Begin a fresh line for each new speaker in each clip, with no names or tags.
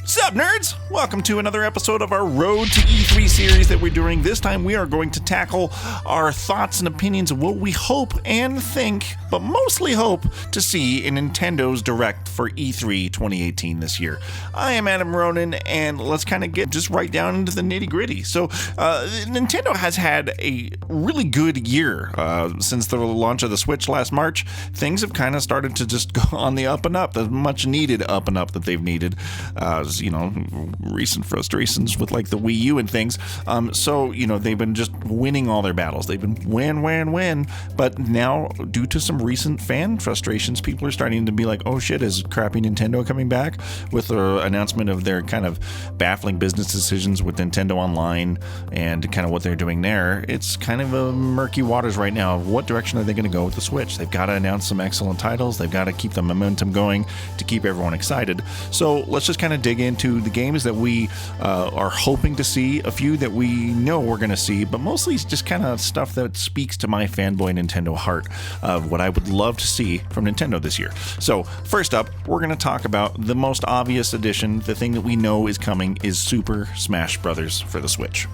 Sup, nerds? Welcome to another episode of our Road to E3 series that we're doing. This time we are going to tackle our thoughts and opinions of what we hope and think, but mostly hope to see in Nintendo's Direct for E3 2018 this year. I am Adam Ronan, and let's kind of get just right down into the nitty-gritty. So, Nintendo has had a really good year since the launch of the Switch last March. Things have kind of started to just go on the up and up, the much needed up and up that they've needed. Recent frustrations with like the Wii U and things. So they've been just winning all their battles. They've been win. But now, due to some recent fan frustrations, people are starting to be like, oh shit, is crappy Nintendo coming back? With the announcement of their kind of baffling business decisions with Nintendo Online and kind of what they're doing there. It's kind of a murky waters right now. What direction are they going to go with the Switch? They've got to announce some excellent titles. They've got to keep the momentum going to keep everyone excited. So let's just kind of dig into the games that we are hoping to see, a few that we know we're going to see, but mostly it's just kind of stuff that speaks to my fanboy Nintendo heart of what I would love to see from Nintendo this year. So first up, we're going to talk about the most obvious addition. The thing that we know is coming is Super Smash Bros. For the Switch.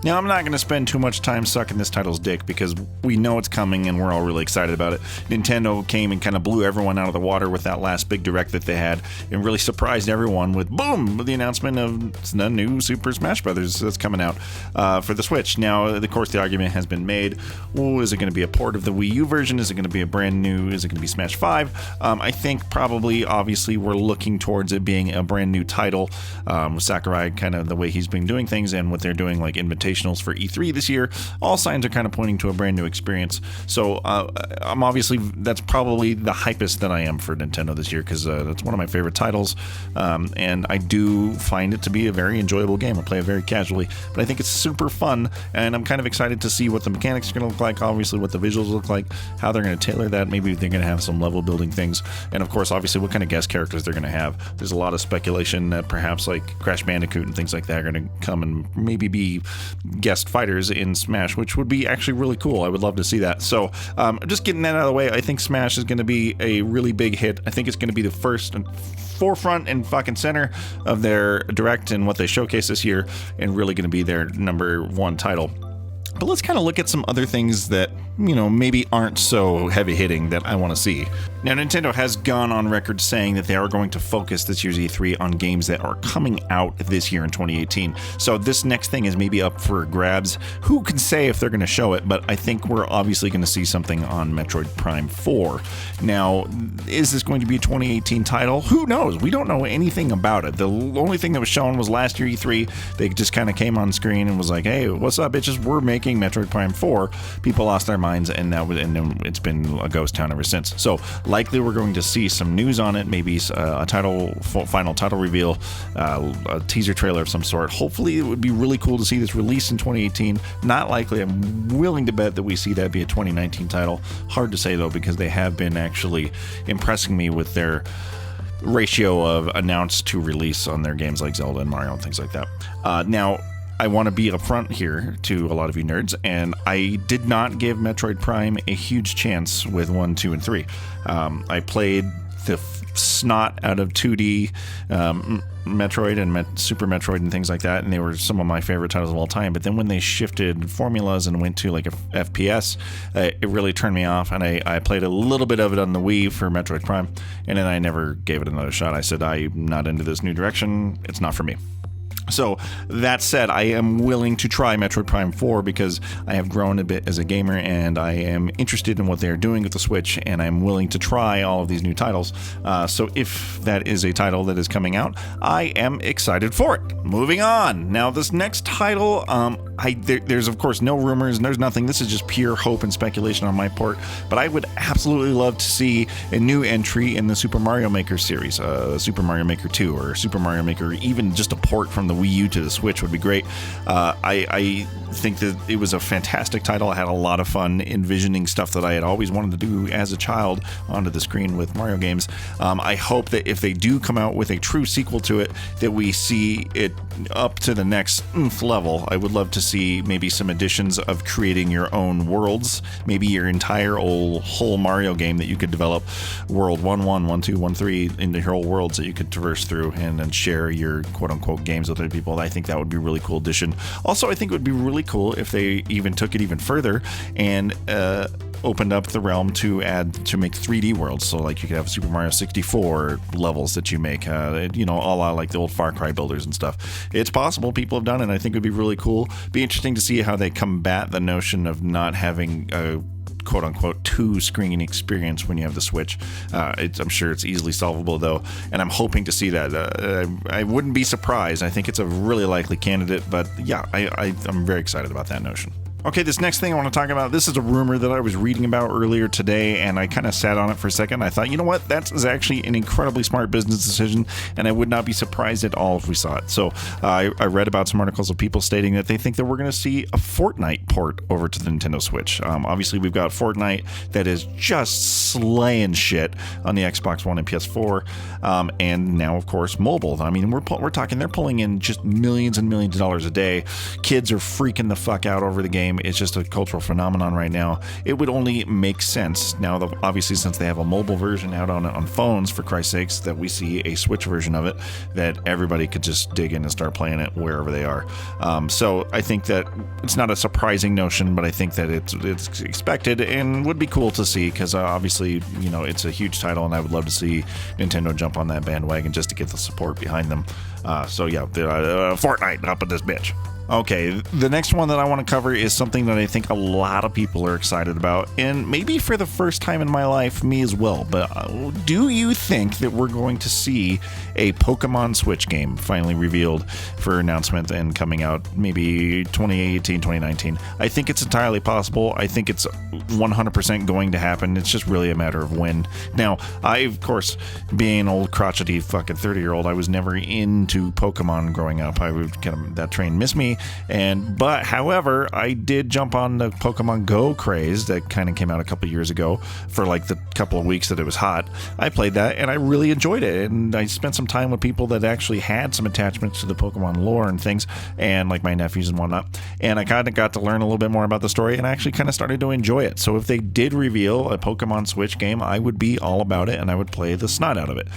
Now, I'm not going to spend too much time sucking this title's dick because we know it's coming and we're all really excited about it. Nintendo came and kind of blew everyone out of the water with that last big direct that they had and really surprised everyone with, boom, the announcement of the new Super Smash Bros. That's coming out for the Switch. Now, of course, the argument has been made, is it going to be a port of the Wii U version? Is it going to be a brand new, is it going to be Smash 5? I think probably, obviously, we're looking towards it being a brand new title. Sakurai, kind of the way he's been doing things and what they're doing, like invitationals for E3 this year, all signs are kind of pointing to a brand new experience. So I'm obviously, that's probably the hypest that I am for Nintendo this year because that's one of my favorite titles, and I do find it to be a very enjoyable game. I play it very casually, but I think it's super fun, and I'm kind of excited to see what the mechanics are going to look like, obviously what the visuals look like, how they're going to tailor that. Maybe they're going to have some level building things, and of course, obviously, what kind of guest characters they're going to have. There's a lot of speculation that perhaps like Crash Bandicoot and things like that are going to come and maybe be guest fighters in Smash, which would be actually really cool. I would love to see that. So just getting that out of the way, I think Smash is going to be a really big hit. I think it's going to be the first and forefront and fucking center of their Direct and what they showcase this year, and really going to be their number one title. But let's kind of look at some other things that, maybe aren't so heavy hitting that I want to see. Now, Nintendo has gone on record saying that they are going to focus this year's E3 on games that are coming out this year in 2018. So this next thing is maybe up for grabs. Who can say if they're going to show it? But I think we're obviously going to see something on Metroid Prime 4. Now, is this going to be a 2018 title? Who knows? We don't know anything about it. The only thing that was shown was last year E3. They just kind of came on screen and was like, hey, what's up, bitches? We're making Metroid Prime 4. People lost their minds, and it's been a ghost town ever since. So likely we're going to see some news on it, maybe a final title reveal, a teaser trailer of some sort. Hopefully it would be really cool to see this released in 2018. Not likely. I'm willing to bet that we see that be a 2019 title. Hard to say though, because they have been actually impressing me with their ratio of announced to release on their games like Zelda and Mario and things like that. Now, I want to be upfront here to a lot of you nerds, and I did not give Metroid Prime a huge chance with 1, 2, and 3. I played the snot out of 2D Metroid and Super Metroid and things like that, and they were some of my favorite titles of all time. But then when they shifted formulas and went to like a FPS, it really turned me off, and I played a little bit of it on the Wii for Metroid Prime, and then I never gave it another shot. I said, I'm not into this new direction. It's not for me. So that said, I am willing to try Metroid Prime 4 because I have grown a bit as a gamer and I am interested in what they're doing with the Switch, and I'm willing to try all of these new titles. So if that is a title that is coming out, I am excited for it. Moving on. Now, this next title, there's of course no rumors, and there's nothing. This is just pure hope and speculation on my part, but I would absolutely love to see a new entry in the Super Mario Maker series, Super Mario Maker 2 or Super Mario Maker, even just a port from the Wii U to the Switch would be great. I think that it was a fantastic title. I had a lot of fun envisioning stuff that I had always wanted to do as a child onto the screen with Mario games. I hope that if they do come out with a true sequel to it, that we see it up to the next level. I would love to see maybe some additions of creating your own worlds, maybe your entire whole Mario game that you could develop, World 1-1, 1-2, 1-3, into your whole worlds that you could traverse through and then share your quote-unquote games with other people. I think that would be a really cool addition. Also, I think it would be really cool if they even took it even further and opened up the realm to make 3D worlds. So like you could have Super Mario 64 levels that you make, a la like the old Far Cry builders and stuff. It's possible. People have done it. I think it would be really cool. Be interesting to see how they combat the notion of not having a quote-unquote two-screen experience when you have the Switch. I'm sure it's easily solvable, though, and I'm hoping to see that. I wouldn't be surprised. I think it's a really likely candidate, but yeah, I'm very excited about that notion. Okay, this next thing I want to talk about, this is a rumor that I was reading about earlier today, and I kind of sat on it for a second. I thought, you know what, that is actually an incredibly smart business decision, and I would not be surprised at all if we saw it. So I read about some articles of people stating that they think that we're going to see a Fortnite port over to the Nintendo Switch. Obviously, we've got Fortnite that is just slaying shit on the Xbox One and PS4, and now, of course, mobile. I mean, we're talking, they're pulling in just millions and millions of dollars a day. Kids are freaking the fuck out over the game. It's just a cultural phenomenon right now. It would only make sense now that obviously since they have a mobile version out on phones, for Christ's sakes, that we see a Switch version of it that everybody could just dig in and start playing it wherever they are. So I think that it's not a surprising notion, but I think that it's expected and would be cool to see because obviously, it's a huge title and I would love to see Nintendo jump on that bandwagon just to get the support behind them. So yeah, Fortnite up in this bitch. Okay, the next one that I want to cover is something that I think a lot of people are excited about, and maybe for the first time in my life, me as well, but do you think that we're going to see a Pokemon Switch game finally revealed for announcement and coming out maybe 2018, 2019? I think it's entirely possible. I think it's 100% going to happen. It's just really a matter of when. Now, I, of course, being an old crotchety fucking 30-year-old, I was never into Pokemon growing up. That train missed me. But however, I did jump on the Pokemon Go craze that kind of came out a couple years ago for like the couple of weeks that it was hot. I played that and I really enjoyed it, and I spent some time with people that actually had some attachments to the Pokemon lore and things, and like my nephews and whatnot, and I kind of got to learn a little bit more about the story and I actually kind of started to enjoy it. So if they did reveal a Pokemon Switch game, I would be all about it and I would play the snot out of it.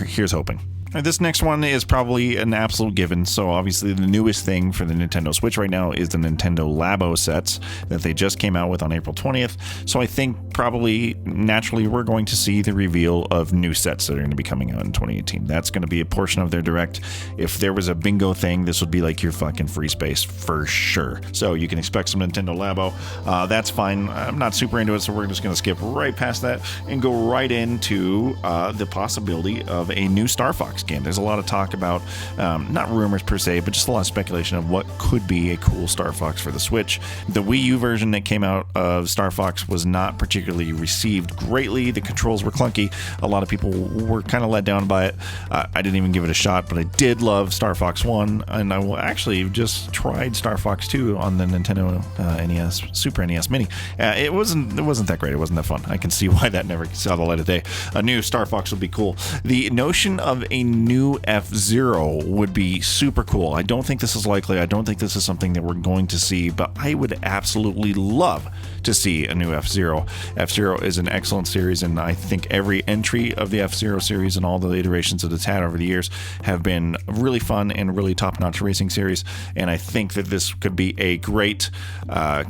Here's hoping. This next one is probably an absolute given. So obviously the newest thing for the Nintendo Switch right now is the Nintendo Labo sets that they just came out with on April 20th. So I think probably naturally we're going to see the reveal of new sets that are going to be coming out in 2018. That's going to be a portion of their direct. If there was a bingo thing, this would be like your fucking free space for sure. So you can expect some Nintendo Labo. That's fine. I'm not super into it, so we're just going to skip right past that and go right into the possibility of a new Star Fox game. There's a lot of talk about, not rumors per se, but just a lot of speculation of what could be a cool Star Fox for the Switch. The Wii U version that came out of Star Fox was not particularly received greatly. The controls were clunky. A lot of people were kind of let down by it. I didn't even give it a shot, but I did love Star Fox 1, and I actually just tried Star Fox 2 on the Nintendo NES, Super NES Mini. It wasn't that great. It wasn't that fun. I can see why that never saw the light of day. A new Star Fox would be cool. The notion of a new FZero would be super cool. I don't think this is likely. I don't think this is something that we're going to see, but I would absolutely love to see a new FZero. FZero is an excellent series, and I think every entry of the FZero series and all the iterations that it's had over the years have been really fun and really top-notch racing series, and I think that this could be a great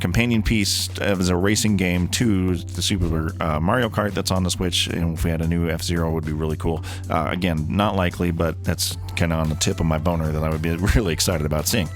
companion piece as a racing game to the Super Mario Kart that's on the Switch, and if we had a new FZero, it would be really cool. Again, not likely, but that's kind of on the tip of my boner that I would be really excited about seeing.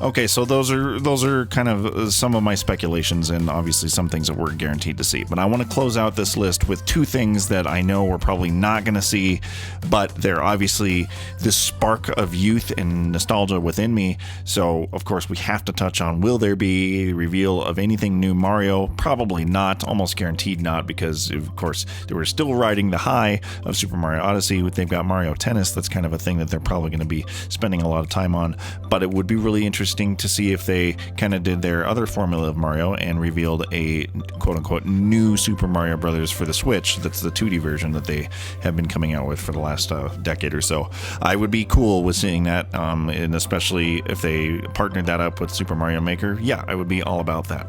Okay, so those are kind of some of my speculations, and obviously some things that we're guaranteed to see. But I want to close out this list with two things that I know we're probably not going to see, but they're obviously the spark of youth and nostalgia within me. So, of course, we have to touch on, will there be a reveal of anything new Mario? Probably not, almost guaranteed not, because, of course, they were still riding the high of Super Mario Odyssey. They've got Mario Tennis. That's kind of a thing that they're probably going to be spending a lot of time on, but it would be really interesting to see if they kind of did their other formula of Mario and revealed a quote-unquote new Super Mario Brothers for the Switch. That's the 2D version that they have been coming out with for the last decade or so. I would be cool with seeing that, and especially if they partnered that up with Super Mario Maker. Yeah, I would be all about that.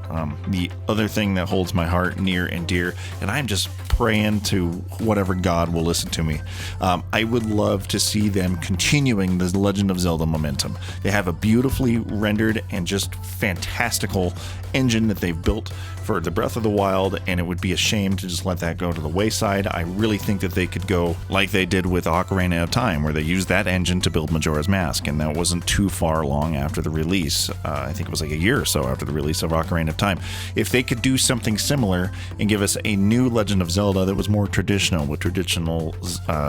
The other thing that holds my heart near and dear, and I'm just praying to whatever God will listen to me, I would love to see them continuing the Legend of Zelda momentum. They have a beautifully rendered and just fantastical engine that they've built for the Breath of the Wild, and it would be a shame to just let that go to the wayside. I really think that they could go like they did with Ocarina of Time, where they used that engine to build Majora's Mask, and that wasn't too far long after the release. I think it was like a year or so after the release of Ocarina of Time. If they could do something similar and give us a new Legend of Zelda that was more traditional, with traditional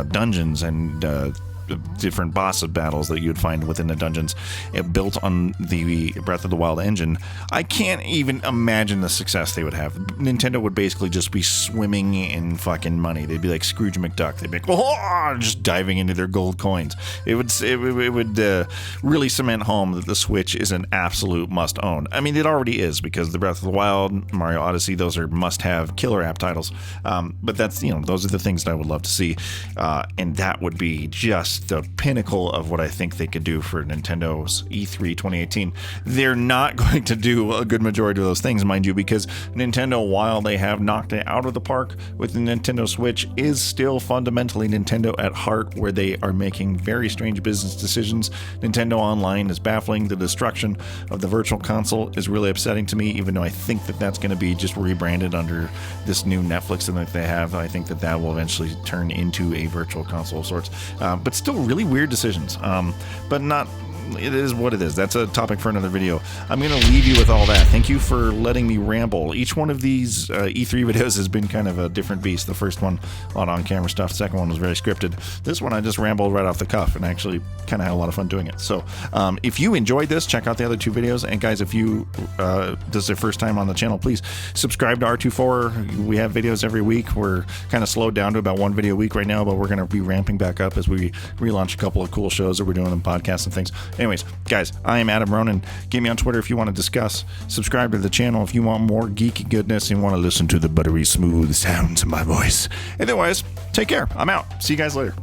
dungeons and different boss battles that you'd find within the dungeons, built on the Breath of the Wild engine, I can't even imagine the success they would have. Nintendo would basically just be swimming in fucking money. They'd be like Scrooge McDuck. They'd be like, oh, just diving into their gold coins. It would really cement home that the Switch is an absolute must own. I mean, it already is, because the Breath of the Wild, Mario Odyssey, those are must have killer app titles. But that's, those are the things that I would love to see. And that would be just the pinnacle of what I think they could do for Nintendo's E3 2018. They're not going to do a good majority of those things, mind you, because Nintendo, while they have knocked it out of the park with the Nintendo Switch, is still fundamentally Nintendo at heart, where they are making very strange business decisions. Nintendo Online is baffling. The destruction of the Virtual Console is really upsetting to me, even though I think that that's going to be just rebranded under this new Netflix that they have. I think that that will eventually turn into a Virtual Console of sorts. But still really weird decisions, but not, it is what it is. That's a topic for another video. I'm going to leave you with all that. Thank you for letting me ramble. Each one of these E3 videos has been kind of a different beast. The first one, a lot of on-camera stuff. The second one was very scripted. This one, I just rambled right off the cuff and actually kind of had a lot of fun doing it. So if you enjoyed this, check out the other two videos. And guys, if you, this is your first time on the channel, please subscribe to R24. We have videos every week. We're kind of slowed down to about one video a week right now, but we're going to be ramping back up as we relaunch a couple of cool shows that we're doing, and podcasts and things. Anyways, guys, I am Adam Ronan. Get me on Twitter if you want to discuss. Subscribe to the channel if you want more geeky goodness and want to listen to the buttery smooth sounds of my voice. Otherwise, take care. I'm out. See you guys later.